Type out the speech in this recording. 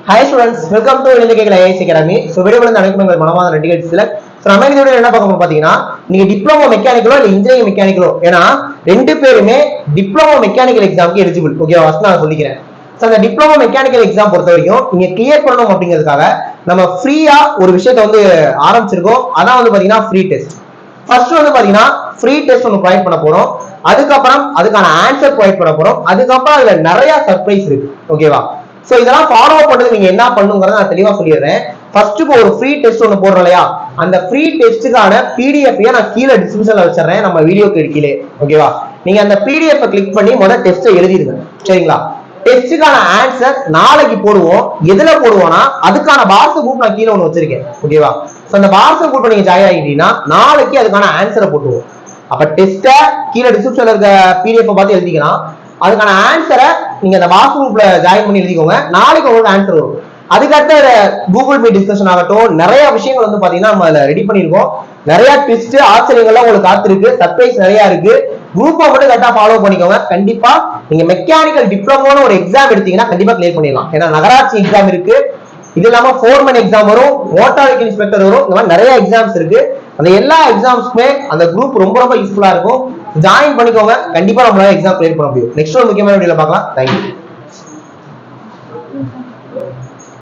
Hi students, welcome to Ilandikekala IAS Academy. So video வந்து அனைவருக்கும் மனமார்ந்த நன்றிகள் சிலர். சோ நம்ம இந்த வீடியோல என்ன பார்க்க போறோம் பாத்தீங்கன்னா, நீங்க டிப்ளமோ மெக்கானிக்கலோ இல்ல இன்ஜினியரிங் மெக்கானிக்கலோ, ஏனா ரெண்டு பேருமே டிப்ளமோ மெக்கானிக்கல் எக்ஸாம்க்கு எலிஜிபிள். ஓகேவா? ஃபர்ஸ்ட் நான் சொல்லிக்கிறேன். சோ அந்த டிப்ளமோ மெக்கானிக்கல் எக்ஸாம் பொறுத்த வரைக்கும் நீங்க கிளியர் பண்ணனும் அப்படிங்கிறதுக்காக நம்ம ஃப்ரீயா ஒரு விஷயத்தை வந்து ஆரம்பிச்சிருக்கோம். அதான் வந்து பாத்தீங்கன்னா ஃப்ரீ டெஸ்ட். ஃபர்ஸ்ட் வந்து பாத்தீங்கன்னா ஃப்ரீ டெஸ்ட் ஒன்னு ப்ரொவைட் பண்ண போறோம். அதுக்கப்புறம் அதுக்கான ஆன்சர் ப்ரொவைட் பண்ண போறோம். அதுக்கப்புறம் அதுல நிறைய சர்ப்ரைஸ் இருக்கு. ஓகேவா? சோ இதெல்லாம் ஃபாலோ பண்றது நீங்க என்ன பண்ணுங்கறத நான் தெளிவா சொல்லிடுறேன். ஃபர்ஸ்ட் ஒரு ஃப்ரீ டெஸ்ட் ஒன்னு போடுறோம் இல்லையா, அந்த ஃப்ரீ டெஸ்ட்டுக்கான பிடிஎஃப் நான் கீழே டிஸ்கிரிப்ஷன்ல வச்சிடுறேன், நம்ம வீடியோக்கு கீழே. ஓகேவா? நீங்க அந்த பிடிஎஃப் கிளிக் பண்ணி முதல்ல டெஸ்ட்டை எழுதிடுங்க. சரிங்களா? டெஸ்ட்டுக்கான ஆன்சர் நாளைக்கு போடுவோம். எதுல போடுவோம்னா அதுக்கான வாட்ஸ்அப் குரூப் நான் கீழே ஒன்று வச்சிருக்கேன். ஓகேவா? சோ அந்த வாட்ஸ்அப் குரூப் நீங்க ஜாயின் ஆகிட்டீங்கன்னா நாளைக்கு அதுக்கான ஆன்சரை போட்டுருவோம். அப்ப டெஸ்ட்டை கீழே டிஸ்கிரிப்ஷன்ல இருக்க பிடிஎஃப் பார்த்து எழுதிக்கலாம். அதுக்கான ஆன்சரை நீங்க அந்த வாட்ஸ்அப் குரூப்ல ஜாயின் பண்ணி எழுதிக்கோங்க. நாளைக்கு உங்களுக்கு ஆன்சர் வரும். அதுக்கடுத்து கூகுள் மீட் டிஸ்கஷன் ஆகட்டும், நிறைய விஷயங்கள் வந்து பாத்தீங்கன்னா நம்ம அதுல ரெடி பண்ணிருக்கோம். நிறைய ட்விஸ்ட் ஆச்சரியங்கள்லாம் உங்களுக்கு காத்திருக்கு, சர்ப்ரைஸ் நிறைய இருக்கு. குரூப்பை மட்டும் கரெக்டா ஃபாலோ பண்ணிக்கோங்க. கண்டிப்பா நீங்க மெக்கானிக்கல் டிப்ளமோன்னு ஒரு எக்ஸாம் எடுத்தீங்கன்னா கண்டிப்பா கிளியர் பண்ணிடலாம். ஏன்னா நகராட்சி எக்ஸாம் இருக்கு, இது இல்லாம ஃபோர்மேன் எக்ஸாம் வரும், மோட்டார் வெஹிக்கிள் இன்ஸ்பெக்டர் வரும். இந்த மாதிரி நிறைய எக்ஸாம்ஸ் இருக்கு. அந்த எல்லா எக்ஸாம்ஸ்க்குமே அந்த குரூப் ரொம்ப ரொம்ப யூஸ்ஃபுல்லா இருக்கும். ஜாயின் பண்ணிக்கோங்க. கண்டிப்பா நம்மளால எக்ஸாம் கிளியர் பண்ண முடியும். நெக்ஸ்ட் ஒரு முக்கியமான வீடியோல பார்க்கலாம். தேங்க்யூ.